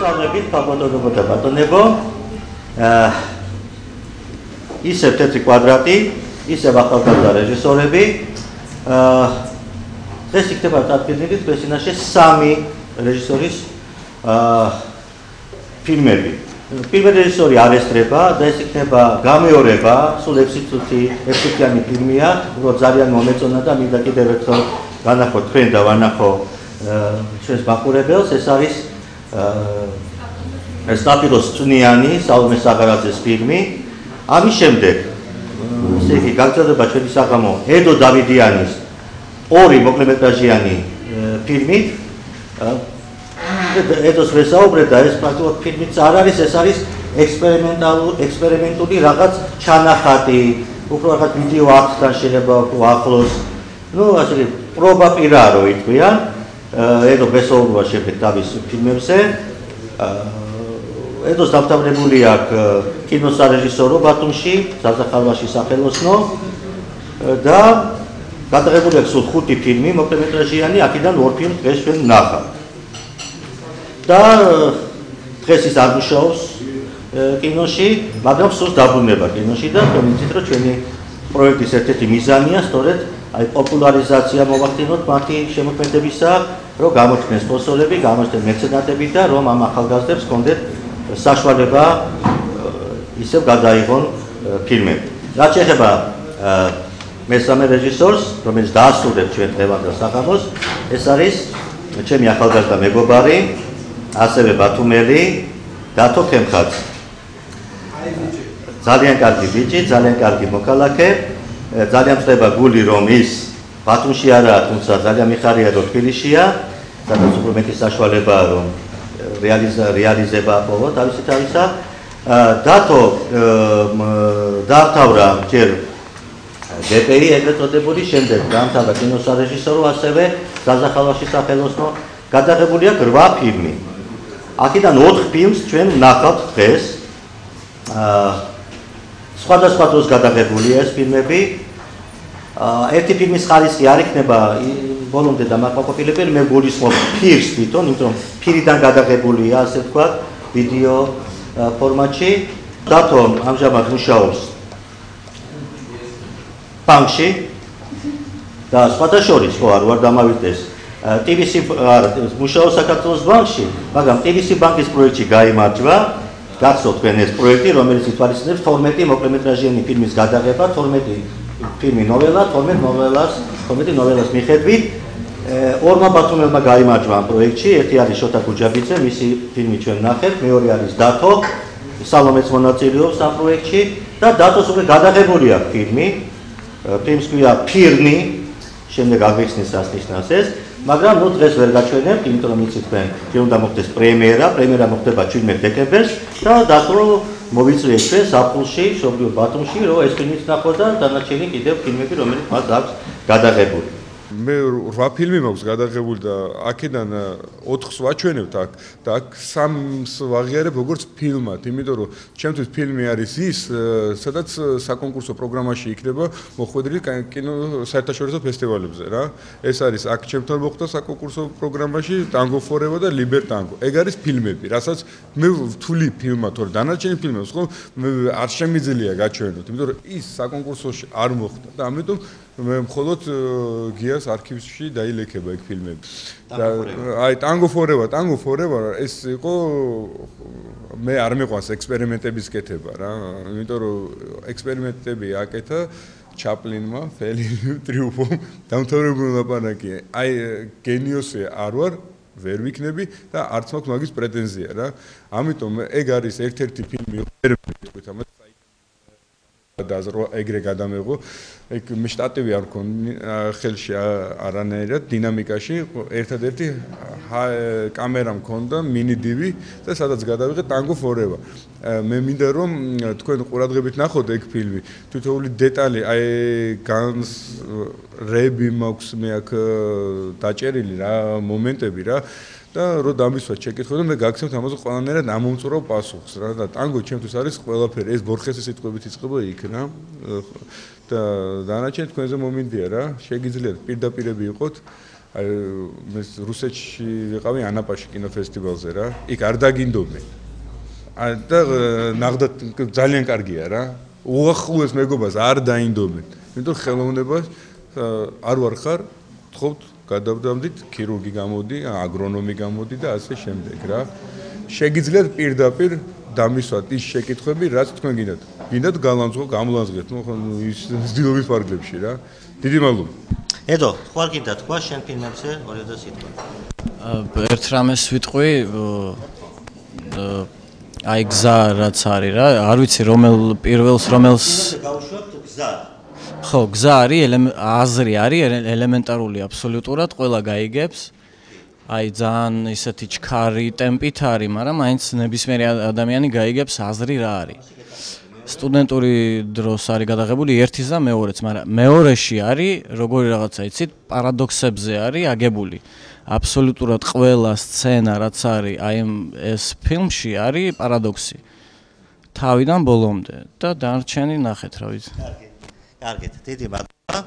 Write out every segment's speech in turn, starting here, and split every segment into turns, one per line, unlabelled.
მოსწავლეებით ქალბატონებო და ბატონებო, ისევ თეთრი კვადრატი, ისევ ახალგაზრდა რეჟისორები. დღეს იქნება წარდგენილი წესინაშე 3 რეჟისორის ფილმები. პირველი რეჟისორი არ ესწრება და ეს იქნება გამეორება, სულ 6 წუთიანი ფილმია, უბრალოდ ძალიან მომეწონა და მინდა კიდევ ერთხელ განახო თქვენ და ვანახო ჩვენს მაყურებელს. ეს არის სტაფილოს წვნიანი საულმე საღარაძის ფილმი. ამის შემდეგ ესე იგი გაგრძელდება ჩვენი საღამო ედო დავიდიანის 2 მოკლემეტრაჟიანი ფილმი. ედოს ვესაუბრებ და ეს პრაქტიკულად ფილმიც არ არის, ეს არის ექსპერიმენტული რაღაც ჩანახატი, უფრო რაღაც ვიდეო აქტთან შეიძლება ახლოს. ნუ ასე პრობა პირა რო იტყვიან. ედო ვესაუბრება შემდეგ თავის ფილმებზე. ედოს დამთავრებული აქვს კინოსარეჟისორო ბათუმში, საზახარვაში სახელოსნო და გადაღებული აქვს სულ 5 ფილმი მოკლემეტრაჟიანი, აქედან 2 ფილმს დღეს ჩვენ ვნახავთ. და დღეს ის არ მუშაობს კინოში, მაგრამ სულს დაბრუნება კინოში და თვითონ რომ ჩვენი პროექტის ერთ-ერთი მიზანია სწორედ აი პოპულარიზაცია მოვახდინოთ მათი შემოქმედებისა, რომ გამოჩნდეს სპონსორები, გამოჩნდეს მეცენატები და რომ ამ ახალგაზრდებს ჰქონდეთ საშუალება ისევ გადაიღონ ფილმები. რაც შეეხება მესამე რეჟისორს, რომელიც დაასრულებს ჩვენ დღევანდელ საღამოს, ეს არის ჩემი ახალგაზრდა მეგობარი, ასევე ბათუმელი დათო ქემხაძე. ძალიან კარგი ბიჭი, ძალიან კარგი მოქალაქე, ძალიან მწდება გული რომ ის ბათუმში არაა, თუმცა ძალიან მიხარია რომ თბილისშია, სადაც უფრო მეტი საშუალებაა რომ რეალიზება აპოვო თავისი თავისა. დათო დაამთავრა ჯერ GPI ეგრეთ წოდებული, შემდეგ დაამთავრა კინოსარეჟისორო, ასევე საზახარვაში სახელოსნო. გადაღებული აქვს 8 ფილმი. აქედან 4 ფილმს ჩვენ ვნახავთ დღეს. სხვადასხვა დროს გადაღებულია ეს ფილმები. ერთი ფილმის ხარისხი არ იქნება ბოლომდე დამაკმაყოფილებელი, მე გულისხმობ ფილმს თვითონ, იმიტომ რომ ფილმიდან გადაღებულია, ასე ვთქვათ, ვიდეო ფორმატში. დათო ამჟამად მუშაობს ბანკში და სხვათა შორის ხო არ ვარ დამავიდეს TBC მუშაობს საქართველოს ბანკში, მაგრამ TBC ბანკის პროექტში გაიმარჯვა, გახსოვთ თქვენ ეს პროექტი, რომელიც ითვალისწინებს 12 მოკლემეტრაჟიანი ფილმის გადაღება, 12 ფილმი ნოველა, 12 ნოველას მიხედვით. 2 ბათუმელმა გაიმარჯვა ამ პროექტში, ერთი არის შოთა გუჯაბიძე, მისი ფილმი ჩვენ ნახეთ, მეორე არის დათო, სალომეც მონაწილეობს ამ პროექტში და დათოს უკვე გადაღებული აქვს ფილმი. ფილმს ქვია ფირნი, შემდეგ აგვიხსნის რას ნიშნავს ეს, მაგრამ ნუ დღეს ვერ გაჩვენებ, იმიტომ რომ იცით თქვენ, უნდა მოხდეს პრემიერა მოხდება 17 დეკემბერს და დათო მოვიწვიეთ ჩვენ ზაფხულში, მშობლიურ ბათუმში, რომ ეს ფილმიც ნახო და დანარჩენი კიდევ ფილმები, რომელიც მას აქვს გადაღებული.
მე 8 ფილმი მაქვს გადაღებული და აქედან 4-ს ვაჩვენებთ აქ და აქ 3-ს ვაღიარებ როგორც ფილმად, იმიტომ რომ ჩემთვის ფილმი არის ის, სადაც საკონკურსო პროგრამაში იქნება მოხვედრილი კინო საერთაშორისო ფესტივალებზე რა. ეს არის აქ ჩემთან მოხდა საკონკურსო პროგრამაში Tango Forever და Liber Tango. ეგ არის ფილმები, რასაც მე ვთვლი ფილმად, თორე დანარჩენი ფილმებს ხო არ შემიძლია გაჩვენოთ, იმიტომ რომ ის საკონკურსოში არ მოხდა და ამიტომ მე მხოლოდ გიას არქივში დაილექება ეგ ფილმები. და აი Tango Forever ეს იყო მე არ მეყვანს ექსპერიმენტების კეთება რა, იმიტომ რომ ექსპერიმენტები აკეთა ჩაპლინმა, ფელინიმ, ტრიუფომ დამთავრებული ლაპარაკია. აი გენიოსი არ ვარ, ვერ ვიქნები და არც მაქვს მაგის პრეტენზია რა. ამიტომ ეგ არის ერთ-ერთი ფილმი, ვერ ვიტყვით ამას და ეგრე გადამეღო. ეგ მე შტატივი არ მქონი ხელში არანაირად დინამიკაში, ერთადერთი კამერა მქონდა მინი დივი და სადაც გადავიღე Tango Forever. მე მინდა რომ თქვენ ყურადღებით ნახოთ ეგ ფილმი. თითოეული დეტალი, აი განს რები მაქვს მე აქ დაჭერილი რა მომენტები რა. და რო დამისვა შეკითხვა და მე გაგცემთ ამაზე ყველანაირად ამომწურავ პასუხს რა და ტანგო ჩემთვის არის ყველაფერი ეს ბორხესის სიტყვებით იწყება იქ რა და დანარჩენი თქვენზე მომინდია რა შეგიძლიათ პირდაპირები იყოთ აი მე რუსეთში ვიყავი ანაპაში კინოფესტივალზე რა. იქ არ დაგინდობენ. და ნახდა ძალიან კარგია რა. უახლოეს მეგობას არ დაინდობენ. იმიტომ ხელოვნებას არ ვარხარ, თხოვთ გადავდამდით, ქირურგი გამოდი, აგრონომი გამოდი და ასე შემდეგ რა. შეგიძლიათ პირდაპირ დამისვათ ის შეკითხვები, რაც თქვენ გინდათ. გინდათ გამოლანძღეთ, ის ძილობის ფარგლებში რა. დიდი მადლობა.
ედო, ხوار გინდა თქვა შენ ფილმებზე 2000 სიტყვა.
ერთ რამეს ვიტყვი, აი გზა რაც არის რა, არ ვიცი რომელ პირველს რომელს
გავუშვათ გზა.
ხო, გზა არის, აზრი არის ელემენტარული აბსოლუტურად, ყველა გაიგებს. აი ძალიან ისეთი ჩქარი ტემპით არის, მაგრამ მაინც ნებისმიერი ადამიანი გაიგებს აზრი რა არის. სტუდენტური დროს არის გადაღებული ერთის და მეორეც, მაგრამ მეორეში არის როგორი რაღაცა იცით, პარადოქსებზე არის აგებული. აბსოლუტურად ყველა სცენა რაც არის აი ეს ფილმში არის პარადოქსი. თავიდან ბოლომდე და დანარჩენი ნახეთ რა ვიცი.
კარგით, დიდი მადლობა.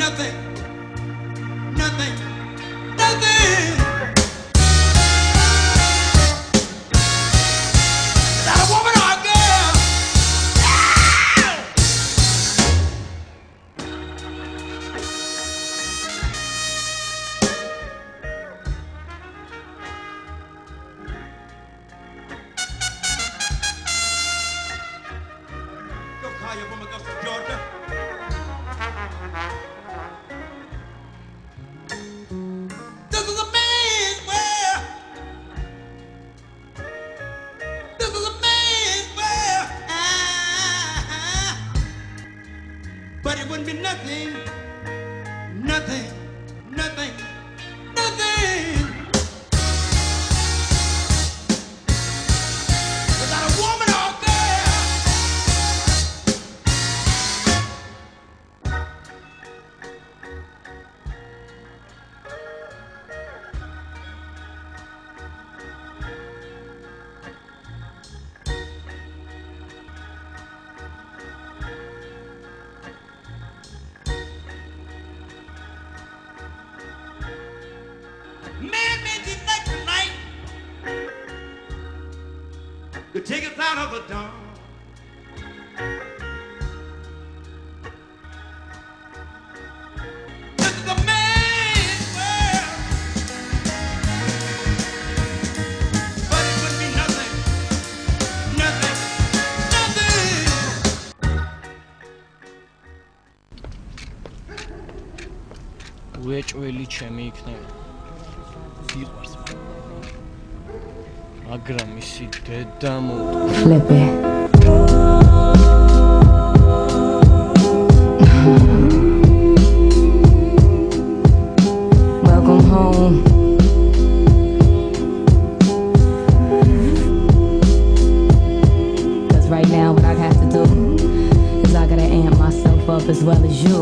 nothing, nothing, nothing. Without a woman or a girl. Go call your woman, Augusta, Georgia. This is a man's world. This is a man's world. But it wouldn't be nothing, nothing, nothing, nothing without a woman or a girl. Man made you like the night to take us out of the dawn. This is a man's world, but it wouldn't be nothing, nothing, nothing.
უეჭველი ჩემი იქნება. იყვარს. მაგრამ ისი დედა
Flip it. Welcome home. Cause right now what I have to do is I gotta amp myself up as well as you.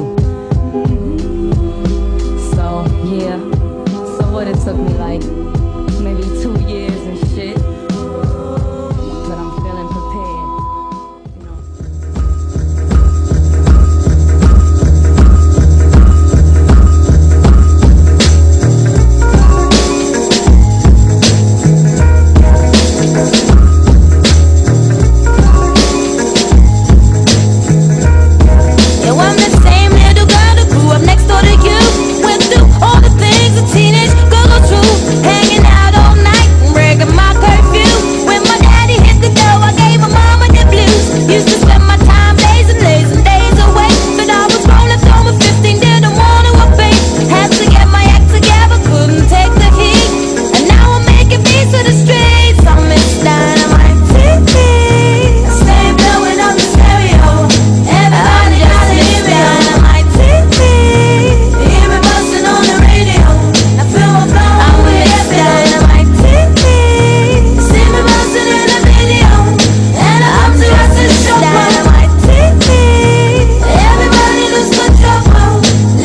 So yeah, so what it took me like maybe 2 years and shit, but I'm feeling prepared. You know.
Yo, I'm the same little girl who grew up next door to you. Went through all the things a teenage girl goes through. Hanging out all night and breaking my curfew. When my daddy hit the door, I gave my mama the blues. Used to spend my time days and days away. But I was grown up, over 15, didn't want to obey. Had to get my act together, couldn't take the heat. And now I'm making beats to the streets. I miss Dynamite TV. Stay blowing up the stereo. Everybody just leave me Dynamite TV. Hear me busting on the radio. I feel my flow. I'm with Dynamite TV. See me busting in the video. And I'm just a show. Dynamite TV. Everybody lose control.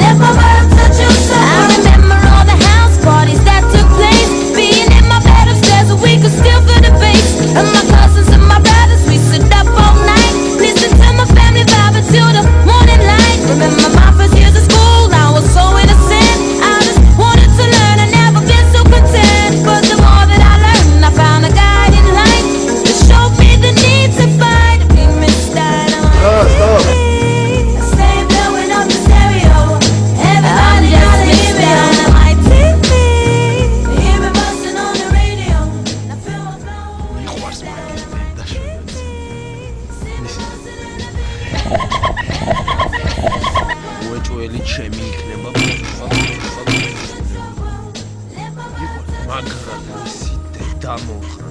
Let my vibe touch your soul. I remember all the house parties that took place. Being in my bed upstairs so we could still feel the bass. And my cousins and my brothers, we sit up all night. Listen to my family vibe until the morning light. Remember my first years of school, I was so innocent. I just wanted to learn, I never been so content. But the more that I learned, I found a guiding light that showed me the need to fight. We missed Dynamite. Stay blowing up the stereo. Everybody just leave me Dynamite TV. Hear me busting on the radio. I feel my flow.
იყვარს მაგისტრი და შვედეთს. უეჭველი ჩემი იქნება. მაგრამ ისი დედა მოხრა.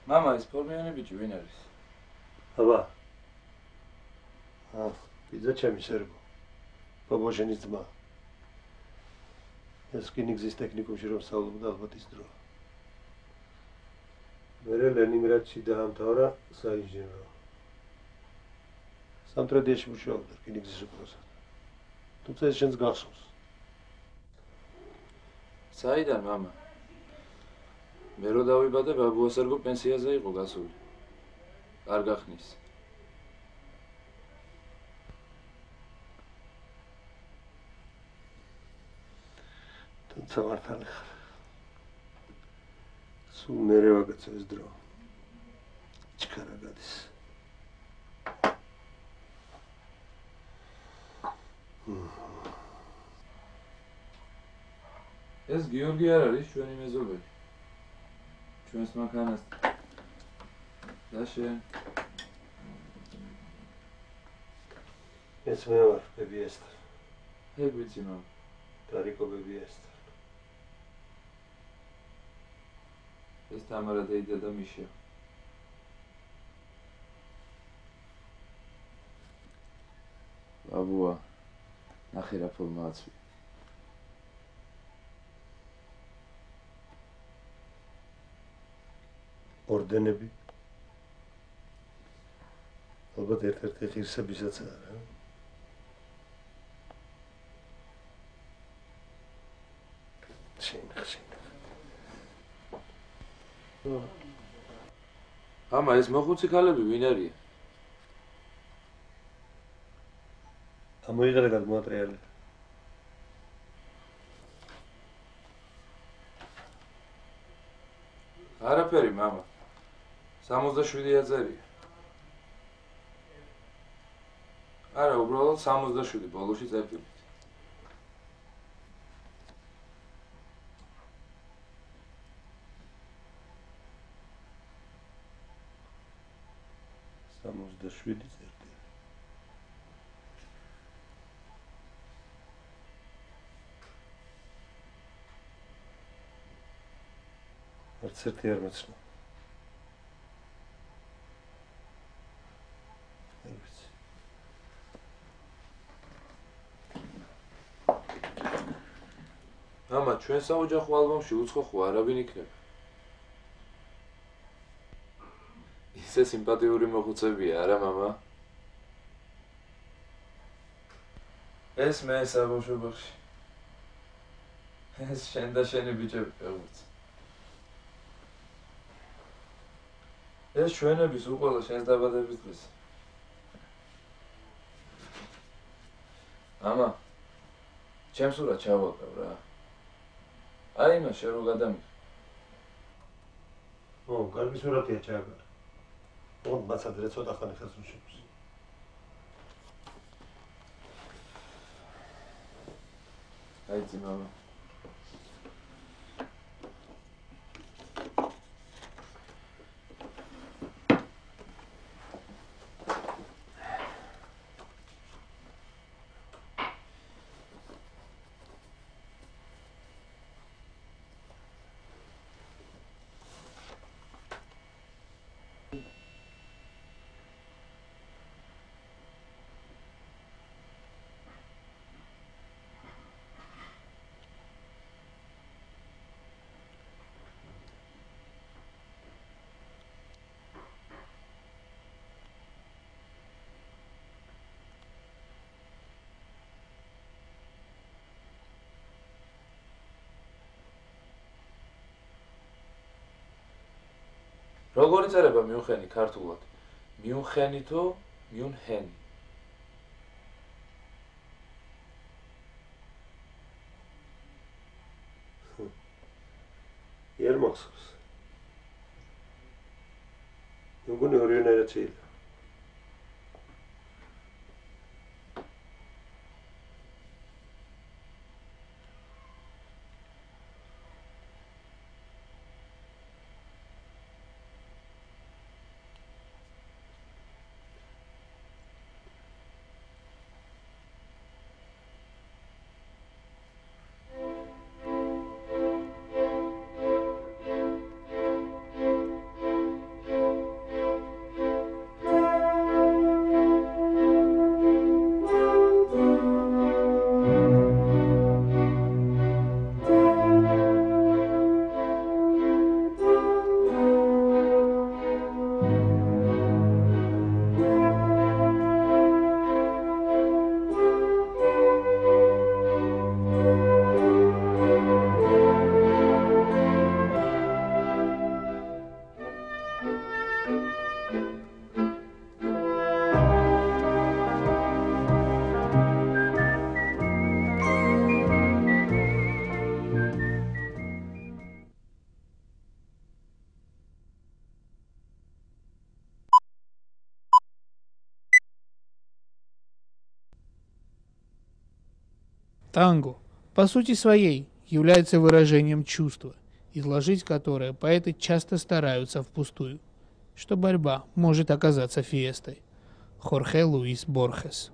მამა, ეს ფორმიანი ბიჭი ვინ არის?
აბა. ბიძა ჩემი სერგო. ბაბოშენის ძმა. ეს რკინიგზის ტექნიკუმში რომ სწავლობდა ალბათ ის დრო. მერე ლენინგრადში დაამთავრა საინჟინრო. სამტრედიაში მუშაობდა რკინიგზის უპროსად. თუმცა ეს შენს გახსოვს.
საიდან, მამა? მე რო დავიბადე, ბაბუა სერგო პენსიაზე იყო გასული. არ გახნის. თუმცა მართალი ხარ. სულ მერე ვაგაცო ეს დრო. ჩქარა გადის. ეს გიორგი არ არის ჩვენი მეზობელი. ჩვენს მანქანასთან. და შენ?
ეს მე ვარ, ბები ესტერ.
ეგ ვიცი, მამა.
დარიკო ბები ესტერ.
ეს თამარა დეიდა და მიშა. ბაბუა, ნახე რა ფორმა აცვი.
ორდენები. ალბათ ერთ-ერთი ღირსებისაც არა. შენ.
მამა, ეს მოხუცი ქალები ვინ არიან?
ამოიღე და გადმოატრიალე.
არაფერი, მამა. 67,000-ია. არა, უბრალოდ 67 ბოლოში წერტილი.
შვიდი წერტილი. არც ერთი არ მეცნო.
მამა, ჩვენ საოჯახო ალბომში უცხო ხო არავინ იქნება. ისე სიმპათიური მოხუცებია, არა, მამა? ეს მე საბავშვობაში. ეს შენ და შენი ბიჭები ფეხბურთს. ეს ჩვენების უყველა შენს დაბადების დღეს. მამა, ჩემს ურა ჩავალკავ რა. აი იმას შენ რო გადამიღე.
კარგი სურათია ჩააგარ. მაცადრე ცოტა ხანი ხელს უშევს.
აიცი, მამა. როგორი წერება მიუნხენი ქართულად? მიუნხენი თუ მიუნჰენი?
იერ მახსოვს. მეგონი ორიანერად შეიძლება.
Танго, по сути своей, является выражением чувства, изложить которое поэты часто стараются впустую, что борьба может оказаться фиестой. Хорхе Луис Борхес.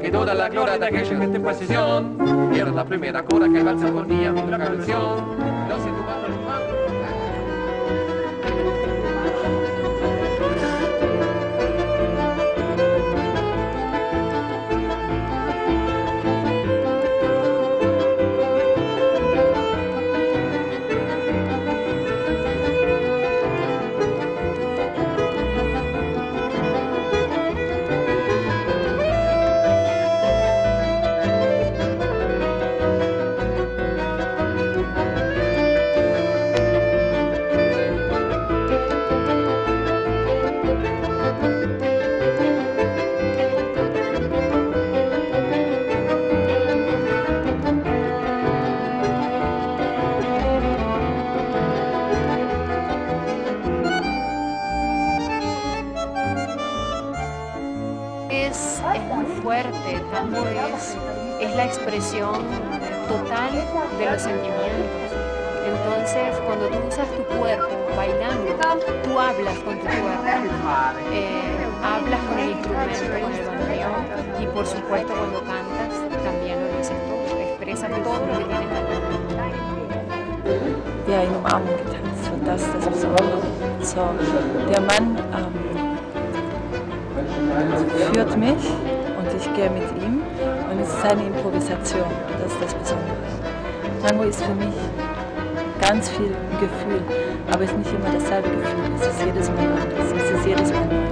Quedó de la gloria de aquella gente en posición. Y era la primera cora que el balsa ponía la canción. No se tomaba el mal.
Es la expresión total de los sentimientos. Entonces, cuando tú usas tu cuerpo bailando, tú hablas con tu cuerpo, hablas con el instrumento, con el bandoneón, y por supuesto cuando cantas también lo dices todo, expresas todo lo que tienes adentro.
Ja, in Umarmung getanzt und das Besondere. So, der Mann führt mich und ich gehe mit ihm und es ist eine Improvisation, das ist das Besondere. Tango ist für mich ganz viel Gefühl, aber es ist nicht immer dasselbe Gefühl, es ist jedes Mal anders, es ist jedes Mal neu.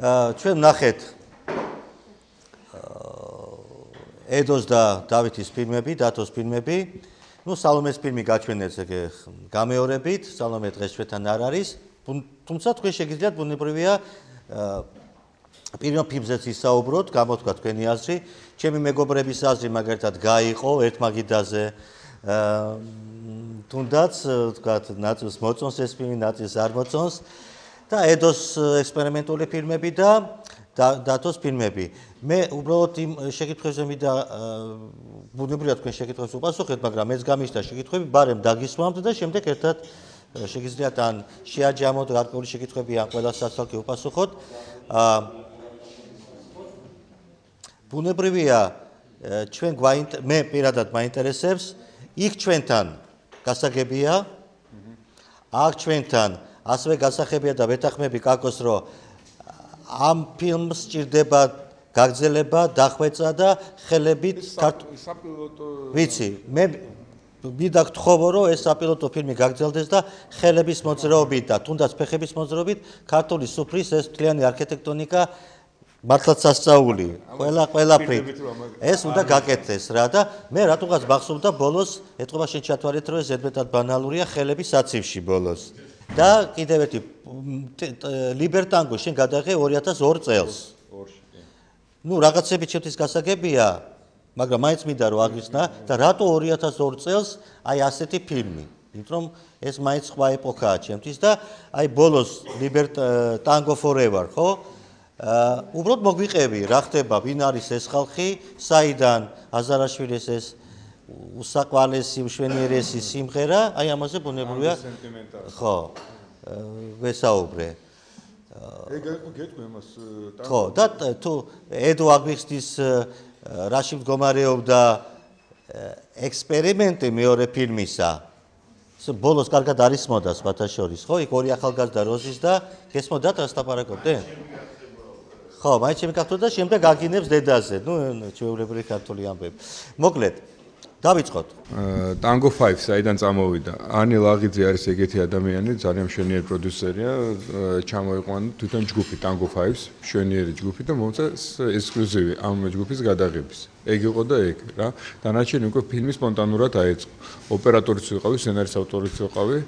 ჩვენ ნახეთ ედოს და დავითის ფილმები, დათოს ფილმები. სალომეს ფილმი გაჩვენეთ გამეორებით, სალომე დღეს ჩვენთან არ არის, თუმცა თქვენ შეგიძლიათ ბუნებრივია პირველ ფილმზეც ისაუბროთ, გამოთქვა თქვენი აზრი. ჩემი მეგობრების აზრი მაგალითად გაიყო ერთმაგიდაზე, თუნდაც თქვათ ნაწილს მოწონს ეს ფილმი, ნაწილს არ მოწონს და ედოს ექსპერიმენტული ფილმები და დათოს ფილმები. მე უბრალოდ იმ შეკითხვებზე მინდა ბუნებრივია თქვენ შეკითხვებს უპასუხეთ, მაგრამ მეც გამიშთა შეკითხვები, ბარემ დაგისვამთ და შემდეგ ერთად შეგიძლიათ ან შეაჯამოთ გარკვეული შეკითხვები, ან ყველას სასალკე უპასუხოთ. ბუნებრივია ჩვენ მე პირადად მაინტერესებს იქ ჩვენთან გასაგებია, აქ ჩვენთან ასევე გასახებია და ვეთანხმები კაკოს, რომ ამ ფილმს სჭირდება გაგრძელება, დახვეწა და ხელებით ვიცი, მე მინდა გთხოვო, რომ ეს საპილოტო ფილმი გაგრძელდეს და ხელების მოძრაობით და თუნდაც ფეხების მოძრაობით ქართული სუფრის ეს მთლიანი არქიტექტონიკა მართლაც სასწაული, ყველაფრით ეს უნდა გაკეთდეს რა და მე რატომღაც მახსოვდა ბოლოს ეთყობა შენ ჩათვალეთ, რომ ზედმეტად ბანალურია ხელები საცივში ბოლოს. და კიდევ ერთი ლიბერტანგო შენ გადაღე 2002 წელს. რაღაცები ჩემთვის გასაგებია, მაგრამ მაინც მინდა რომ აღიხსნა და რატო 2002 წელს აი ასეთი ფილმი? იმიტომ ეს მაინც სხვა ეპოქაა ჩემთვის და აი ბოლოს ლიბერტანგო forever, ხო? უბრალოდ მოგვიყევი, რა ხდება, ვინ არის ეს ხალხი, საიდან აზარაშვილის ეს უსაყვარლესი, უშვენიერესი სიმღერა, აი ამაზე ბუნებრივია ხო, ვესაუბრე. ხო, და თუ ედო აგვიხსნის რაში მდგომარეობდა ექსპერიმენტი მეორე ფილმისა, ბოლოს კარგად არის მოდა სხვათა შორის, ხო? იქ ორი ახალგაზრდა როზის და გესმოდათ რას ლაპარაკობდნენ? ხო, მაინც ჩემი ქართული და შემდეგ აგინებს დედაზე, ჩვეულებრივი ქართული ამბები. მოკლედ, დავიწყოთ.
Tango 5 საიდან წამოვიდა? ანი ლაღიძე არის ეგეთი ადამიანი, ძალიან მშვენიერი პროდიუსერია, ჩამოიყვანა თვითონ ჯგუფი Tango 5-ს, მშვენიერი ჯგუფი და მომცა ექსკლუზივი ამ ჯგუფის გადაღების. ეგ იყო და ეგ რა. დანარჩენი უკვე ფილმი სპონტანურად აეწყო. ოპერატორიც ვიყავი, სცენარის ავტორიც ვიყავი.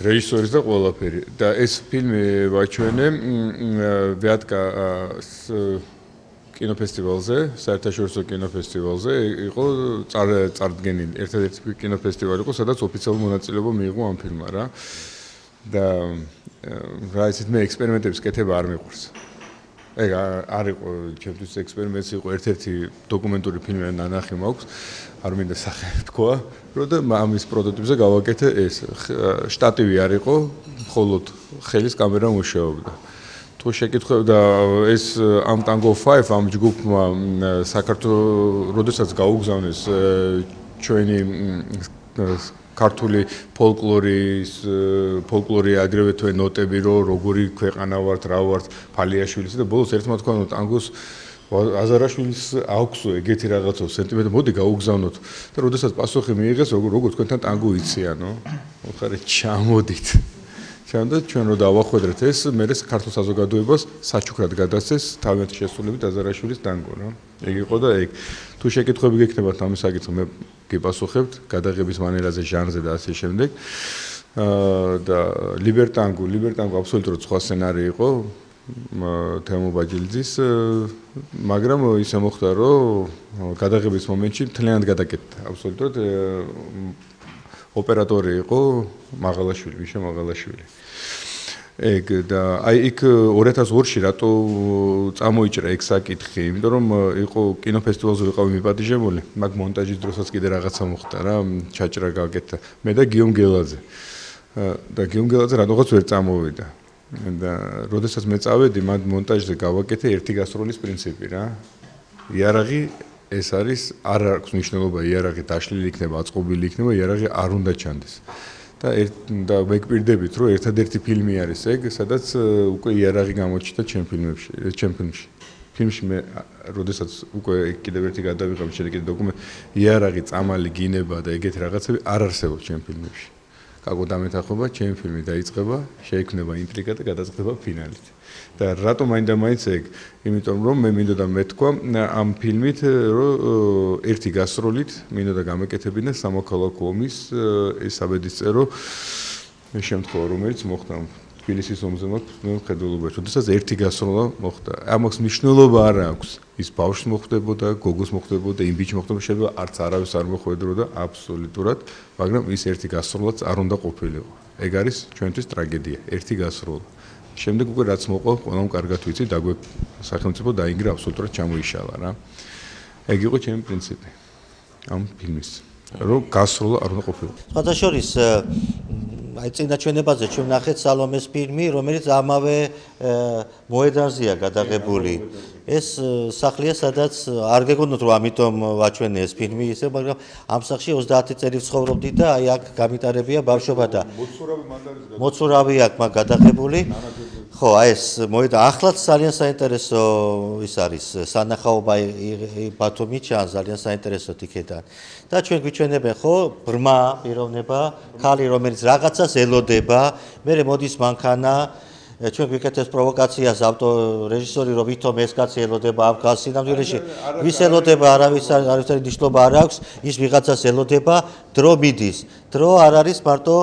რეჟისორის და ყველაფერი და ეს ფილმი ვაჩვენე ვიატკა კინოფესტივალზე, საერთაშორისო კინოფესტივალზე იყო წარდგენილი. ერთადერთი კინოფესტივალი იყო, სადაც ოფიციალური მონაწილეობა მიიღო ამ ფილმმა რა. და რა ისეთ მე ექსპერიმენტების კეთება არ მიყვარს. ეგ არ იყო ჩემთვის ექსპერიმენტი, იყო ერთ-ერთი დოკუმენტური ფილმი ნანახი მაქვს. არ მინდა სახე თქვა, რომ და ამის პროტოტიპზე გავაკეთე ეს. შტატივი არ იყო, მხოლოდ ხელის კამერა მუშაობდა. თუ შეკითხებდა ეს ამ Tango 5 ამ ჯგუფმა საქართველოს როდესაც გაუგზავნეს ჩვენი ქართული ფოლკლორი აგრევე თუ ნოტები რომ როგორი ქვეყანა ვართ, რა ვართ, ფალიაშვილის და ბოლოს ერთმა თქვა რომ Tango-ს აზარაშვილის აქვს ეგეთი რაღაცა სენტიმენტი, მოდი გაუგზავნოთ და როდესაც პასუხი მიიღეს როგორ თქვენთან Tango იციანო, ხარ ჩამოდით. ჩვენ რო დავახვედრეთ ეს, მე საქართველოს საზოგადოებას საჩუქრად გადასცეს თავიანთი შესრულებით აზარაშვილის Tango რა. ეგ იყო და ეგ. თუ შეკითხვები გექნებათ ამის საკითხზე, მე გიპასუხებთ გადაღების მანერაზე, ჟანრზე და ასე შემდეგ. და ლიბერტანგო აბსოლუტურად სხვა სცენარი იყო. თემო ბაჯილძის, მაგრამ ისე მოხდა, რომ გადაღების მომენტში მთლიანად გადაკეთდა. აბსოლუტურად ოპერატორი იყო მაღალაშვილი, მიშა მაღალაშვილი. ეგ და აი იქ 2002-ში რატო წამოიჭრა ეგ საკითხი? იმიტომ რომ იყო კინოფესტივალზე ვიყავი მიპატიჟებული, მაგ მონტაჟის დროსაც კიდე რაღაცა მოხდა რა, ჩაჭრა გაკეთდა. მე და გიომ გელაძე. და გიომ გელაძე რატოღაც ვერ წამოვიდა. და როდესაც მე წავედი, მაგ მონტაჟზე გავაკეთე ერთი გასტროლის პრინციპი რა. იარაღი ეს არის არ აქვს მნიშვნელობა, იარაღი დაშლილი იქნება, აწყობილი იქნება, იარაღი არ უნდა ჩანდეს. და მეგპირდებით, რომ ერთადერთი ფილმი არის ეგ, სადაც უკვე იარაღი გამოჩნდა ჩემ ფილმში. ფილმში მე როდესაც უკვე კიდევ ერთი გადავიღებ, შემდეგ კიდე დოკუმენტი, იარაღი, წამალი, გინება და ეგეთი რაღაცები არ არსებობს ჩემ ფილმებში. კაკო დამეთახობა, ჩემი ფილმი დაიწყება, შეიქმნება ინტრიგა და გადაწყდება ფინალით. და რატომ მაინდა-მაინც ეგ? იმიტომ რომ მე მინდოდა მეთქვა ამ ფილმით, რომ ერთი გასროლით მინდოდა გამეკეთებინა სამოქალაქო ომის ეს საბედისწერო შემთხვევა, რომელიც მოხდა თბილისის ომზე მხედველობაში. როდესაც ერთი გასროლა მოხდა. ამას მნიშვნელობა არ აქვს. ის ბავშვს მოხდებოდა, გოგოს მოხდებოდა, იმ ბიჭს მოხდებოდა, შეიძლება არც არავის არ მოხდებოდა აბსოლუტურად, მაგრამ ის ერთი გასროლაც არ უნდა ყოფილიყო. ეგ არის ჩვენთვის ტრაგედია, ერთი გასროლა. შემდეგ უკვე რაც მოყვა, ყველამ კარგად ვიცი, დაგვე სახელმწიფო დაინგრა აბსოლუტურად ჩამოიშალა რა. ეგ იყო ჩემი პრინციპი ამ ფილმის, რომ გასროლა არ უნდა ყოფილიყო.
სხვათა შორის აი წინა ჩვენებაზე ჩვენ ნახეთ სალომეს ფილმი, რომელიც ამავე მოედანზეა გადაღებული. ეს სახლია, სადაც არ გეგონოთ რომ ამიტომ ვაჩვენე ეს ფილმი ისე, მაგრამ ამ სახლში 30 წელი ვცხოვრობდი და აი აქ გამიტარებია ბავშვობა და მოცურავი აქ მაგ გადაღებული. ხო, აი ეს მოედანი ახლაც ძალიან საინტერესო ის არის, სანახაობა ბათუმი ჩანს ძალიან საინტერესო იქედან. და ჩვენ გვიჩვენებენ ხო, ბრმა პიროვნება, ქალი რომელიც რაღაცას ელოდება, მერე მოდის მანქანა, ჩვენ გვიკეთებს პროვოკაციას ავტორეჟისორი, რომ ვითომ ეს კაცი ელოდება ამ ქალს სინამდვილეში, ვის ელოდება, არავითარი ნიშნობა არ აქვს, ის ვიღაცას ელოდება, დრო მიდის. დრო არ არის მარტო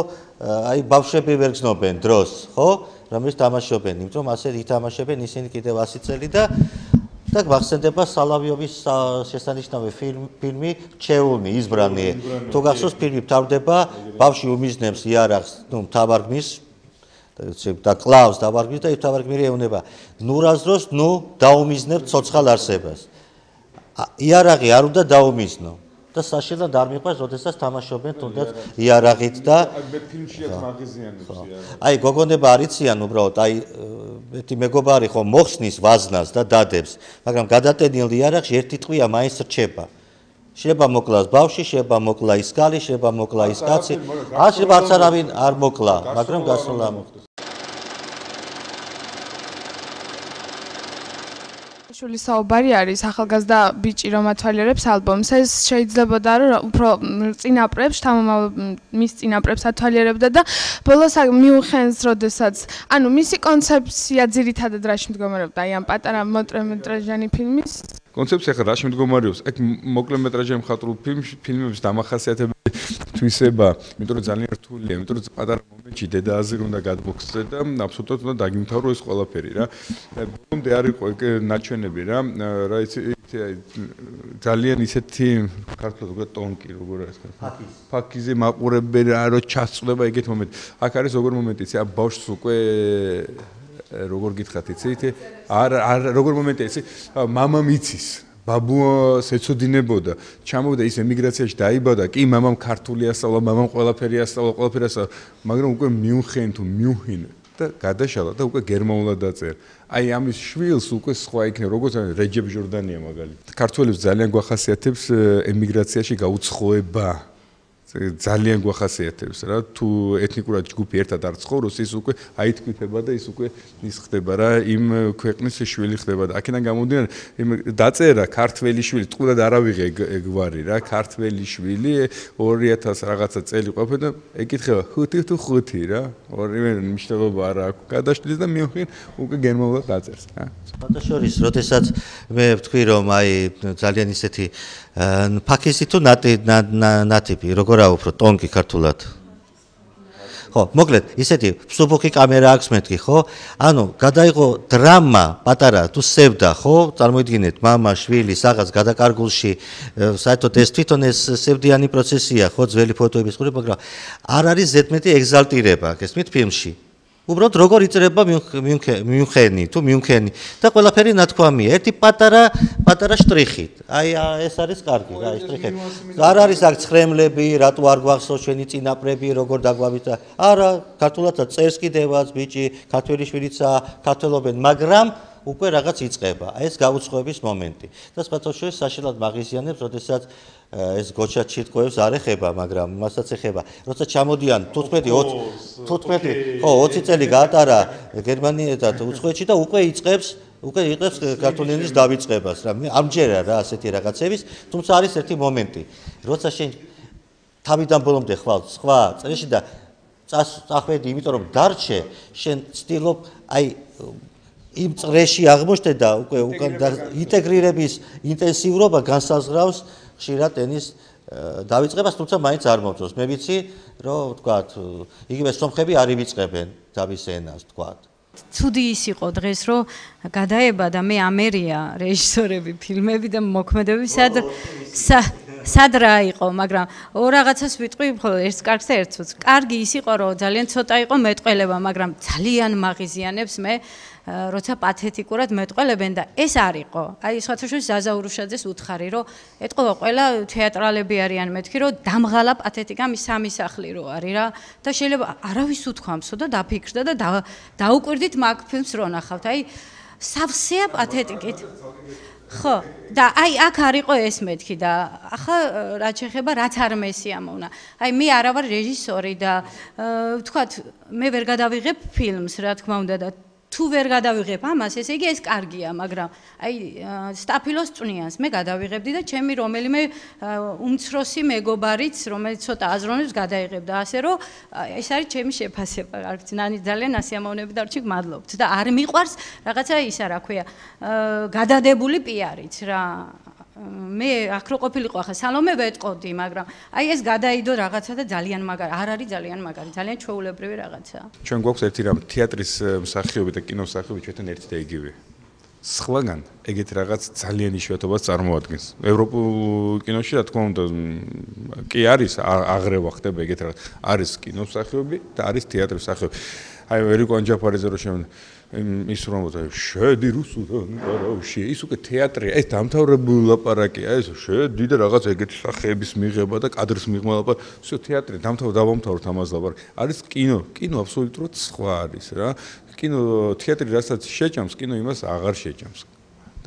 აი ბავშვები ვერ გზნობენ დროს, ხო? რომელიც თამაშობენ, იმიტომ რომ ასე ითამაშებენ ისინი კიდევ 100 წელი და გახსენდება სალავიოვის შესანიშნავი ფილმი „ჩეულნი, იზბრანი“. თუ გახსოვს, ფილმი მთავრდება, ბავშვი უმიზნებს იარაღს, მთავარგმირს და კლავს დავარგმირს და თავარგმირი ეუბნება ნურას დროს დაუმიზნებ ცოცხალ არსებას. იარაღი არ უნდა დაუმიზნო და საშინლად არ მიყვარს, როდესაც თამაშობენ თუნდაც იარაღით და
მე ფილმშიაც მაღიზიანებს იარაღი.
აი გოგონება არიციან უბრალოდ, აი ერთი მეგობარი ხო მოხსნის ვაზნას და დადებს, მაგრამ გადატენილ იარაღში ერთი ტყვია მაინც რჩება. შეიძლება მოკლას ბავშვი, შეიძლება მოკლა ის ქალი, შეიძლება მოკლა ის კაცი. შეიძლება არც არავინ არ მოკლა, მაგრამ გასროლა მოხდა.
შული საუბარი არის ახალგაზრდა ბიჭი რომ ათვალიერებს ალბომს. ეს შეიძლებოდა რომ უფრო წინაპრებს, მის წინაპრებს ათვალიერებდა და ბოლოს მიუხენს, როდესაც ანუ მისი კონცეფცია ძირითადად რაში მდგომარეობდა აი ამ პატარა მოტრემეტრაჟიანი ფილმის
კონცეფცია ხა რაში მდგომარეობს? ეგ მოკლემეტრაჟიანი მხატვრულ ფილმების დამახასიათებელი თვისება, იმიტომ რომ ძალიან რთულია, იმიტომ რომ პატარა მომენტში დედა აზრი უნდა გადმოგცე და აბსოლუტურად უნდა დაგიმთავრო ეს ყველაფერი რა. ბოლომდე არ იყო ეგ ნაჩვენები რა, რა იცი ძალიან ისეთი ქართულად უკვე ტონკი როგორ არის ფაქიზე მაყურებელი რა რო ჩასწდება ეგეთ მომენტი. აქ არის როგორ მომენტი, იცი ამ ბავშვს უკვე როგორ გითხრათ იცი არ როგორ მომენტია იცი მამამ იცის ბაბუას ეცოდინებოდა ჩამოვიდა ის ემიგრაციაში დაიბადა კი მამამ ქართული ასწავლა მამამ ყველაფერი ასწავლა მაგრამ უკვე მიუნხენ თუ მიუჰინ და გადაშალა და უკვე გერმანულად დაწერა აი ამის შვილს უკვე სხვა იქნება როგორც რეჯებ ჟორდანია მაგალითად ქართველებს ძალიან გვახასიათებს ემიგრაციაში გაუცხოება ძალიან გვახასიათებს რა თუ ეთნიკურად ჯგუფი ერთად არ ცხოვრობს ის უკვე აითქმება და ის უკვე ის ხდება რა იმ ქვეყნის შვილი ხდება და აქედან გამომდინარე იმ დაწერა ქართველი შვილი თყურად არ ავიღე გვარი რა ქართველი შვილი 2000 რაღაცა წელი ყოფილა და ეკითხება 5 თუ 5 რა ორივე მნიშვნელობა არ აქვს გადაშლის და მიუხედავად უკვე გერმანულად დაწერს რა
ფოტოშორის როდესაც მე ვთქვი რომ აი ძალიან ისეთი ფაქიზი თუ ნატიპი როგორ უფრო ტონკი ქართულად ხო მოკლედ ისეთი სუბუქი კამერა აქვს მეთქი ხო ანუ გადაიღო დრამა პატარა თუ სევდა ხო წარმოიდგინეთ мама შვილი საღაც გადაკარგულში საერთოდ ეს თვითონ ეს სევდიანი პროცესია ხო ძველი ფოტოების ხური მაგრამ არ არის ზედმეტი ეგზალტირება გესმით ფილმში უბრალოდ როგორ იწერება მიუნხენი თუ მიუნხენი და ყველაფერი ნათქვამია ერთი პატარა შტრიხით აი ეს არის კარგი რა ეს შტრიხები არ არის აქ ცხრემლები რატო არ გვახსოვს ჩვენი წინაპრები როგორ დაგვავიდა არა ქართულადაც წერს კიდევაც ბიჭი ქართველი შვილიცა ქართველობენ მაგრამ უკვე რაღაც იწყება ეს გაუცხოების მომენტი და სხვათაშორის საშინლად მაღიზიანებს როდესაც ეს გოჩა ჩიტკოებს არ ეხება მაგრამ მასაც ეხება როცა ჩამოდიან 15 ხო 20 წელი გაატარა გერმანიასთან უცხოეთში და უკვე იწყებს ქართული ენის დავიწყებას რა ამჯერა რა ასეთი რაღაცების თუმცა არის ერთი მომენტი როცა შენ თავიდან ბოლომდე ხვალ სხვა წრეში და წახვედი, იმიტომ რომ დარჩე, შენ ცდილობ აი იმ წრეში აღმოჩნდე და უკვე უკან ინტეგრირების ინტენსიურობა განსაზღვრავს ხშირად ენის დავიწყებას, თუმცა მაინც არ მომწონს. მე ვიცი, რომ ვთქვათ, იგივე სომხები არ ივიწყებენ დავის ენას, ვთქვათ.
ცუდი ის იყო დღეს, რომ გადაება და მე ამერია რეჟისორები, ფილმები და მოქმედებები სად რა იყო, მაგრამ ორ რაღაცას ვიტყვი, ხოლო ერთს კარგს და ერთს უცბ. კარგი ის იყო, რომ ძალიან ცოტა იყო მეტყველება, მაგრამ ძალიან მაღიზიანებს მე როცა პათეტიკურად მეტყველებენ და ეს არ იყო. აი სხვათაშორის ზაზა ურუშაძეს უთხარი, რომ ეთყობა ყველა თეატრალები არიან მეთქი, რომ დამღალა პათეტიკა მის სამი სახლი რო არის რა და შეიძლება არავის უთქვამსო და დაფიქრდა და დაუკვირდით მაგ ფილმს რო ნახავთ. აი სავსეა პათეტიკით. ხო, და აი აქ არ იყო ეს მეთქი და ახლა რაც შეეხება რაც არ მესიამოვნა. აი მე არა ვარ რეჟისორი და ვთქვათ, მე ვერ გადავიღებ ფილმს, რა თქმა უნდა და თუ ვერ გადავიღებ ამას, ესე იგი ეს კარგია, მაგრამ აი სტაფილოს წვნიანს მე გადავიღებდი და ჩემი რომელიმე უმცროსი მეგობარიც, რომელიც ცოტა აზროვნებს გადაიღებ და ასე რომ ეს არის ჩემი შეფასება. ძალიან ასიამოვნები და რჩი გმადლობთ და არ მიყვარს რაღაცა ისა რა ქვია, გადადებული პიარიც რა. მე აქ რო ყოფილიყო ახლა სალომე ვეტყოდი, მაგრამ აი ეს გადაიდო რაღაცა და ძალიან მაგარი, არ არის ძალიან მაგარი, ძალიან ჩვეულებრივი რაღაცა.
ჩვენ გვაქვს ერთი რამ, თეატრის მსახიობი და კინოს მსახიობი ჩვენთან ერთი და იგივე. სხვაგან ეგეთ რაღაც ძალიან იშვიათობას წარმოადგენს. ევროპულ კინოში რა თქმა უნდა კი არის აღრევა ხდება ეგეთ რაღაც. არის კინოს მსახიობი და არის თეატრის მსახიობი. აი ერიკო ანჯაფარიძე რო შემო ის რომ შედი რუსუდან გარავში ის უკვე თეატრია ეს დამთავრებული ლაპარაკია ეს შედი და რაღაც ეგეთი სახეების მიღება და კადრის მიღმა ლაპარაკი всё თეატრი დავამთავროთ ამას ლაპარაკი არის კინო აბსოლუტურად სხვა არის რა კინო თეატრი რასაც შეჭამს კინო იმას აღარ შეჭამს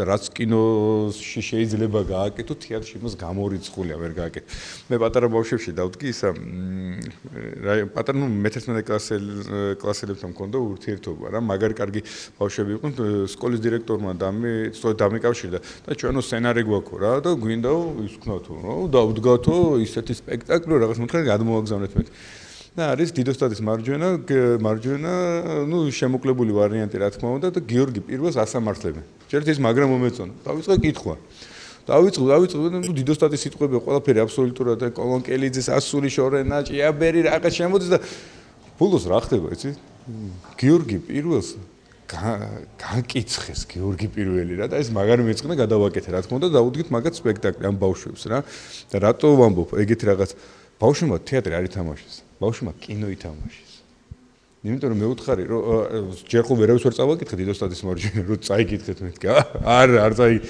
და რაც კინოში შეიძლება გააკეთო თეატრში იმას გამორიცხულია ვერ გააკეთო მე პატარა ბავშვებში დავდგი ისა პატარა მე-11 კლასელებთან მქონდა ურთიერთობა რა მაგარი კარგი ბავშვები იყვნენ სკოლის დირექტორმა დამიკავშირდა და ჩვენო სცენარი გვაქვს რა და გვინდა ის ვქნათო რა დავდგათო ისეთი სპექტაკლი რაღაც მოთხარ გადმოაგზავნეთ მე და არის დიდოსტატის მარჯვენა ნუ შემოკლებული ვარიანტი რა თქმა უნდა და გიორგი პირველს ასამართლებენ ჯერ ის მაგრამ მომეწონა დავიწყე კითხვა დავიწყე ნუ დიდოსტატის სიტყვები ყველაფერი აბსოლუტურად და კოლონკელიძის ასული შორენა ჭიაბერი რაღაც შემოდის და ბოლოს რა ხდება იცი გიორგი პირველს გაკიცხეს გიორგი პირველი რა და ეს მაგარი მეწყნა გადავაკეთე რა თქმა უნდა დაუდგით მაგათ სპექტაკლი ამ ბავშვებს რა და რატო ვამბობ ეგეთი რაღაც ბავშვმა თეატრი არ ითამაშეს ბავშვმა კინო ითამაშეს იმიტომ რომ მე ვუთხარი რომ ჯერ ხო ვერავის ვერ წავაკითხე დიდოსტატის მარჯვენა რომ წაიკითხეთ მეთქი არ წაი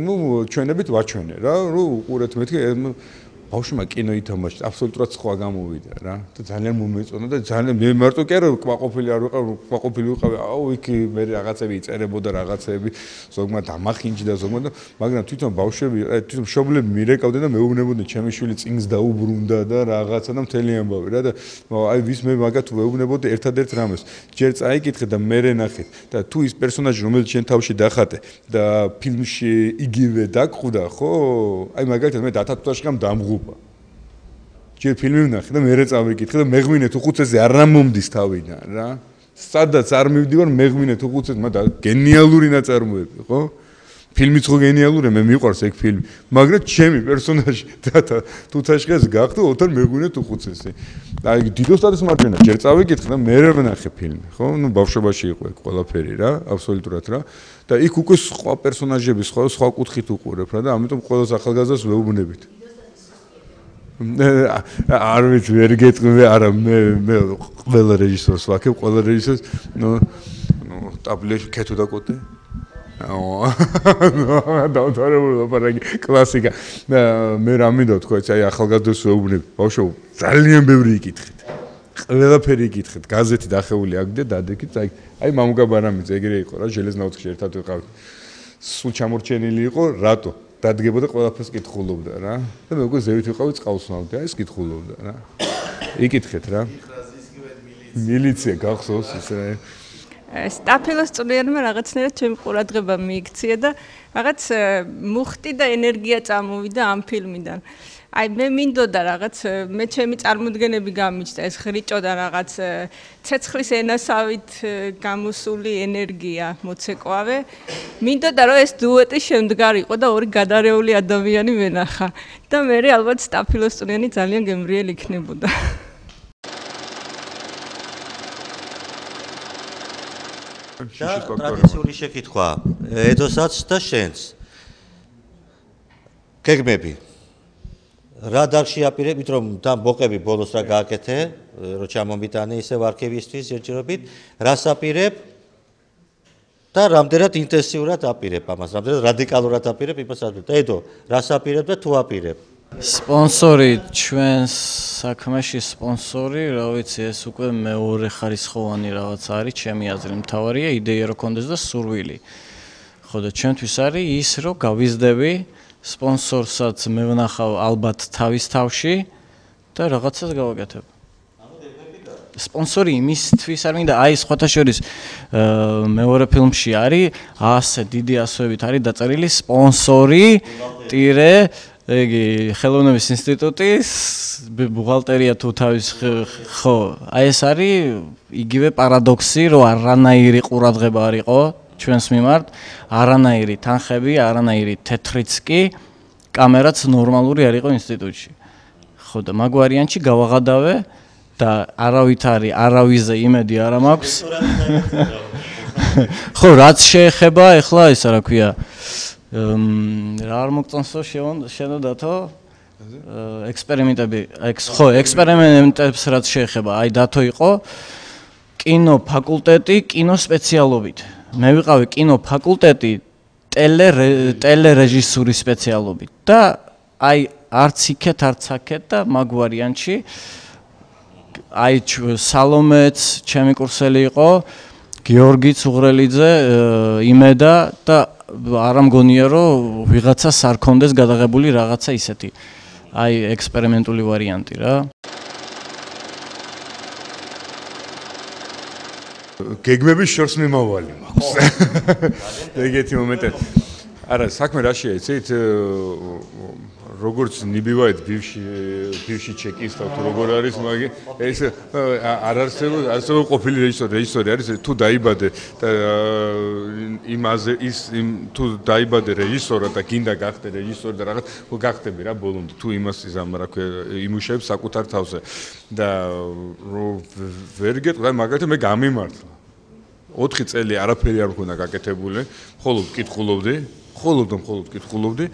ნუ ჩვენებით ვაჩვენე რა რომ უყურეთ მეთქი ბავშვმა კინო ითამაშეს აბსოლუტურად სხვა გამოვიდა რა და ძალიან მომეწონა და ძალიან მე მარტო კი არა ყვაყოფილი არ ვიყავი აუ იქ მე რაღაცები იწერებოდა რაღაცები ზოგმა დამახინჯდა ზოგმა მაგრამ თვითონ ბავშვები თვითონ მშობლები მირეკავდნენ და მეუბნებოდნენ ჩემი შვილი წინს დაუბრუნდა და რაღაცა და მთელი ამბავი რა და აი ვის მე მაგათ ვეუბნებოდი ერთადერთ რამეს ჯერ წაიკითხე და მერე ნახე და თუ ის პერსონაჟი რომელიც შენ თავში დახატე და ფილმში იგივე დაგხვდა ხო აი მაგალითად მე დათათუთაშკამ დამღუ ჯერ ფილმი ვნახე და მერე წავიკითხე და მეღვინე თუ ხუცეზე არ მომდის თავიდან რა სადაც არ მივდივარ მეღვინე თუ ხუცეზე მაგრამ გენიალური ნაწარმოები ხო ფილმიც ხო გენიალურია მე მიყვარს ეგ ფილმი მაგრამ ჩემი პერსონაჟი და თუთაშკას გახდა ოთარ მეღვინე თუ ხუცეზე აი დიდოსტატის მარჯვენა ჯერ წავიკითხე და მერე ვნახე ფილმი ხო ნუ ბავშვობაში იყო ეგ ყველაფერი რა აბსოლუტურად რა და იქ უკვე სხვა პერსონაჟები სხვა კუთხით უყურებ რა და ამიტომ ყველას ახალგაზრდას ვეუბნებით არ ვიცი ვერ გეტყვი არა მე ყველა რეჟისორს ვაქებ ყველა რეჟისორს ნუ ტაბლეში ქეთო დაკოტე დავთვალებული ლაპარაკი კლასიკა მე რა მინდა თქვა აი ახალგაზრდას ვეუბნები ბავშვო ძალიან ბევრი იკითხეთ ყველაფერი იკითხეთ გაზეთი დახეული აგდე დადექით აი მამუკა ბარამიძე ეგრე იყო რა ჟელეზნაუცკი ერთად ვიყავით სულ ჩამორჩენილი იყო რატო დადგებოდა ყველაფერს კითხულობდა რა და მე უკვე ზევით ვიყავი წყალს ვნავდი აი ეს კითხულობდა რა იკითხეთ რა მილიცია გახსოვს ისე
სტაფილოს წვნიანმა რაღაცნაირად ჩემი ყურადღება მიიქცია და რაღაც მუხტი და ენერგია წამოვიდა ამ ფილმიდან
აი მე მინდოდა რაღაც მე ჩემი წარმოდგენები გამიჩნდა ეს ხრიჭოდა რაღაც ცეცხლის ენასავით გამოსული ენერგია მოცეკვავე მინდოდა რომ ეს დუეტი შემდგარი იყო და ორი გადარეული ადამიანი მენახა და მე ალბათ სტაფილოსტონიანი ძალიან გემრიელი იქნებოდა
ტრადიციული შეკითხვა ედოსაც და შენს გეგმები რა დარგში აპირებით რომ თან ბოყები ბოლოს რა გააკეთე რომ ჩამომიტანე ისევ არქივისტვის ჯერჯერობით რას აპირებ და რამდენად ინტენსიურად აპირებ ამას რამდენად რადიკალურად აპირებ იმას ედო რას აპირებ და თუ აპირებ
სპონსორი ჩვენს საქმეში სპონსორი რა ვიცი ეს უკვე მეორე ხარისხოვანი რაღაც არის ჩემი აზრით მთავარია იდეა რო კონდეს და სურვილი ხო და ჩვენთვის არის ის რომ გავიზდები სპონსორსაც მე ვნახავ ალბათ თავის თავში და რაღაცას გავაკეთებ. სპონსორი იმისთვის არ მინდა აი სხვათა შორის მეორე ფილმში არის ასე დიდი ასოებით არის დაწერილი სპონსორი ტირე იგი ხელოვნების ინსტიტუტის ბუღალტერია თუ თავის ხო აი ეს არის იგივე პარადოქსი რომ არანაირი ყურადღება არ იყო ჩვენს მიმართ არანაირი თანხები არანაირი თეთრიც კი კამერაც ნორმალური არ იყო ინსტიტუტში ხო და მაგ ვარიანტში გავაღადავე და არავით არის არავიზე იმედი არ მაქვს ხო რაც შეეხება ეხლა ისა რა ქვია რა არ მოგწონსო შენოდათო ექსპერიმენტები ხო ექსპერიმენტებს რაც შეეხება აი დათო იყო კინო ფაკულტეტი კინო სპეციალობით მე ვიყავი კინო ფაკულტეტი ტელერეჟისურის სპეციალობით და აი არც იქეთ არც აქეთ და მაგ ვარიანტში აი სალომეც ჩემი კურსელი იყო გიორგი ცუღრელიძე იმედა და არ მგონია რომ ვიღაცას არ კონდეს გადაღებული რაღაცა ისეთი აი ექსპერიმენტული ვარიანტი რა
გეგმების შორს მიმავალი მაქვს. ეგეთი მომენტი. არა, საქმე რა შეეცით? როგორც ნიბივაით ბივში ჩეკისტა თუ როგორ არის მაგი ეს არ არსებობს ყოფილი რეჟისორი არის თუ დაიბადე და იმაზე თუ დაიბადე რეჟისორად და გინდა გახდე რეჟისორი და რაღაც გახდები რა ბოლომდე თუ იმას იზამ რა ქვია იმუშავებ საკუთარ თავზე და ვერ გეტყვი მაგალითად მე გამიმართლა 4 წელი არაფერი არ მქონდა გაკეთებული მხოლოდ კითხულობდი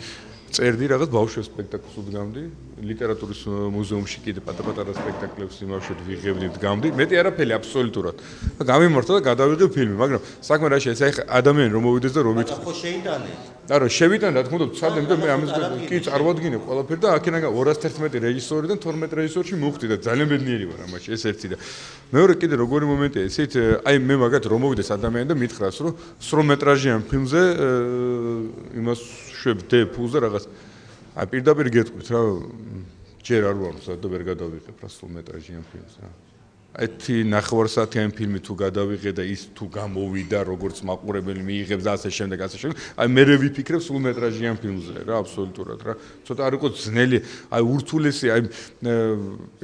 წერდი რაღაც ბავშვებს სპექტაკლს უდგამდი ლიტერატურის მუზეუმში კიდე პატარ-პატარა სპექტაკლებს იმავშეთ ვიღებდი დგამდი მეტი არაფერი აბსოლუტურად და გამიმართა და გადავიღე ფილმი მაგრამ საქმე რა შეიძლება ეხა ადამიანი რომ მოვიდეს და რომ ითხოვს
ხო შეიტანე
არა შევიტანე რა თქმა უნდა ვცადე მე ამის კი წარვადგინე ყველაფერი და აქედან 211 რეჟისორიდან 12 რეჟისორში მოვხდი და ძალიან ბედნიერი ვარ ამაში ეს ერთი და მეორე კიდე როგორი მომენტია ისეთ აი მე მაგათ რომ მოვიდეს ადამიანი და მითხრას რომ სრულმეტრაჟიან ფილმზე იმას შვებდე ფულზე რაღაც აი პირდაპირ გეტყვით რა ჯერ არ ვარ და ვერ გადავიღებ რა სრულმეტრაჟიან ფილმს რა აი ნახევარსაათიანი ფილმი თუ გადავიღე და ის თუ გამოვიდა როგორც მაყურებელი მიიღებს და ასე შემდეგ აი მე ვიფიქრებ სრულმეტრაჟიან ფილმზე რა აბსოლუტურად რა ცოტა არ იყო ძნელი აი ურთულესი აი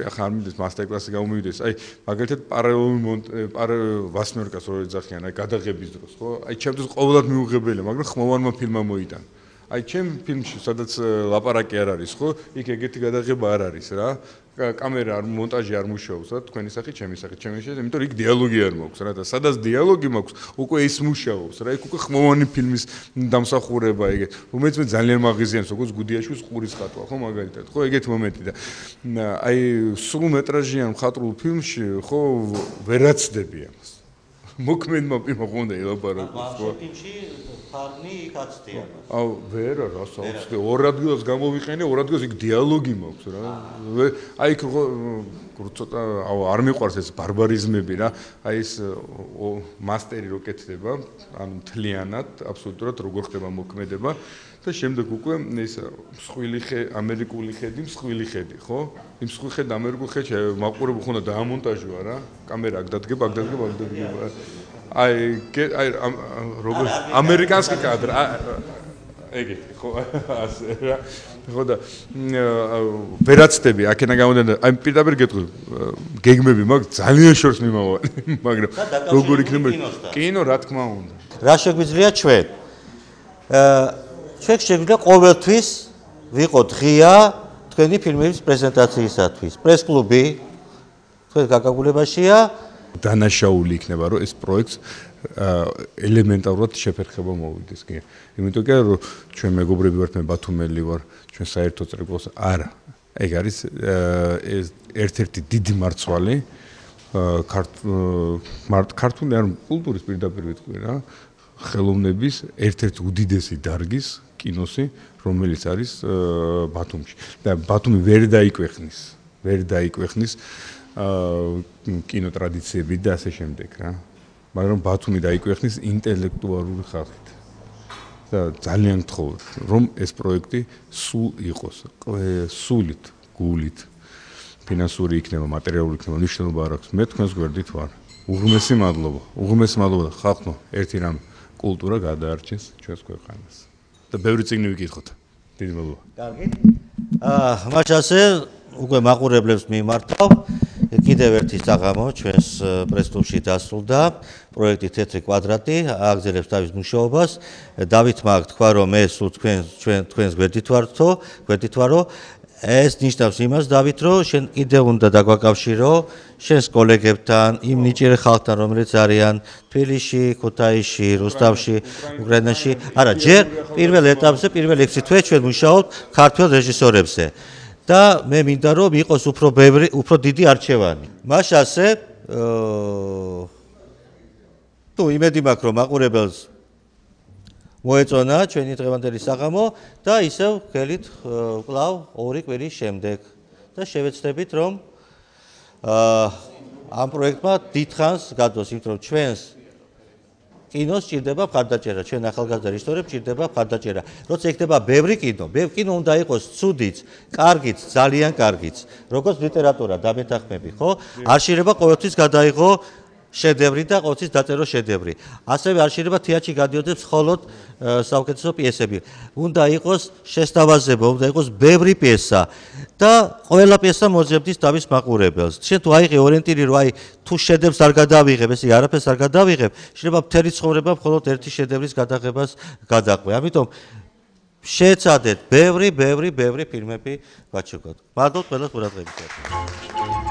ახლა არ მინდეს მასტერკლასი გამომივიდეს აი მაგალითად პარალელური ვასნიორკას რო ეძახიან აი გადაღების დროს ხო აი ჩემთვის ყოველად მიუღებელია მაგრამ ხმოვანმა ფილმმა მოიტანა აი ჩემ ფილმში სადაც ლაპარაკი არ არის ხო იქ ეგეთი გადაღება არ არის რა კამერა არ მონტაჟი არ მუშაობს რა თქვენი სახით ჩემი სახით იმიტომ რომ იქ დიალოგი არ მაქვს რა და სადაც დიალოგი მაქვს უკვე ის მუშაობს რა იქ უკვე ხმოვანი ფილმის დამსახურება ეგ რომელიც მე ძალიან მაღიზიანს როგორც გუდიაშვილის ყურის ხატვა ხო მაგალითად ხო ეგეთი მომენტი და აი სრულმეტრაჟიან მხატვრულ ფილმში ხო ვერაცდები ამას მოქმედმა პირმა ხონდა ელაპარაკოს ხო
ფილმში ფარნი იქაცდია
აუ ვერა რა საოცრე ორ ადგილას გამოვიყენე ორ ადგილას იქ დიალოგი მაქვს რა აი ცოტა აუ არ მიყვარს ეს ბარბარიზმები რა აი ეს მასტერი რო კეთდება ანუ მთლიანად აბსოლუტურად როგორ ხდება მოქმედება და შემდეგ უკვე ეს მსხვილი ამერიკული ხედი მსხვილი ხედი ხო იმ მსხვილი ხედი ამერიკულ ხედში მაყურებელ ხონდა დაამონტაჟვა რა კამერა აქ დადგება აი როგორ ამერიკანსკი კადრი ეგეთი ხო ასე რა ხო და ვერაცდები აქენა გამოდენ აი პირდაპირ გეტყვი გეგმები მაქვს ძალიან შორს მიმავალი მაგრამ როგორ იქნება კინო რა თქმა უნდა
რა შეგვიძლია ჩვენ ჩვენ შეგვიძლია ყოველთვის ვიყოთ ღია თქვენი ფილმების პრეზენტაციისათვის პრეს-კლუბი თქვენ გაგაგულებაშია
დანაშაული იქნება რომ ეს პროექტს ელემენტარულად შეფერხება მოვიდეს კი იმიტომ რომ ჩვენ მეგობრები ვართ მე ბათუმელი ვარ ჩვენ საერთო წრეკლოს არა ეგ არის ერთ-ერთი დიდი მარცვალი ქართული არ კულტურის პირდაპირ ვიტყვი რა ხელოვნების ერთ-ერთი უდიდესი დარგის კინოსი რომელიც არის ბათუმში და ბათუმი ვერ დაიკვეხნის კინო ტრადიციები და ასე შემდეგ რა მაგრამ ბათუმი დაიკვეხნის ინტელექტუალური ხალხით და ძალიან გთხოვთ რომ ეს პროექტი სულ იყოს სულით გულით ფინანსური იქნება მატერიალური იქნება მნიშვნელობა არ აქვს მე თქვენს გვერდით ვარ უღრმესი მადლობა ხალხო ერთი რამ კულტურა გადაარჩენს ჩვენს ქვეყანას და ბევრი წიგნი ვიკითხოთ დიდი მადლობა
კარგი მაშასე უკვე მაყურებლებს მიმართავ კიდევ ერთი საღამო ჩვენს პრეს-კლუბში დასრულდა პროექტი თეთრი კვადრატი აგზელებს თავის მუშაობას დავითმა თქვა რომ მე სულ თქვენს გვერდით ვარო ეს ნიშნავს იმას დავით რომ შენ კიდევ უნდა დაგვაკავშირო შენს კოლეგებთან იმ ნიჭიერ ხალხთან რომელიც არიან თბილისში, ქუთაისში, რუსთავში, უკრაინაში არა ჯერ პირველ ეტაპზე პირველ 6 თვე ჩვენ ვმუშაობთ ქართველ რეჟისორებზე და მე მინდა რომ იყოს უფრო დიდი არჩევანი. მაშასე თუ იმედი მაქვს რომ მაყურებელს მოეწონა ჩვენი დღევანდელი საღამო და ისევ გელით კვლავ 2 კვირის შემდეგ და შევეცდებით რომ ამ პროექტმა დიდხანს გადოს, იმიტომ რომ ჩვენს კინოს ჭირდება მხარდაჭერა, ჩვენ ახალგაზრდა რეჟისორებს ჭირდება მხარდაჭერა. როცა იქნება ბევრი კინო უნდა იყოს ცუდიც, კარგიც, ძალიან კარგიც, როგორც ლიტერატურა დამეთანხმები, ხო? არ შეიძლება ყოველთვის გადაიღო შედევრი და ყოველთვის დაწერო შედევრი. ასევე არ შეიძლება თეატრში გადიოდეს მხოლოდ საუკეთესო პიესები. უნდა იყოს შესთავაზება, უნდა იყოს ბევრი პიესა და ყველა პიესა მოძებნის თავის მაყურებელს. შენ თუ აიღე ორიენტირი რომ აი თუ შედევრს არ გადავიღებ, ესე არაფერს არ გადავიღებ, შეიძლება მთელი ცხოვრება მხოლოდ ერთი შედევრის გადაღებას გადაყვე. ამიტომ შეეცადეთ ბევრი ფილმები ვაჩუქოთ. მადლობთ ყველას ყურადღებისთვის.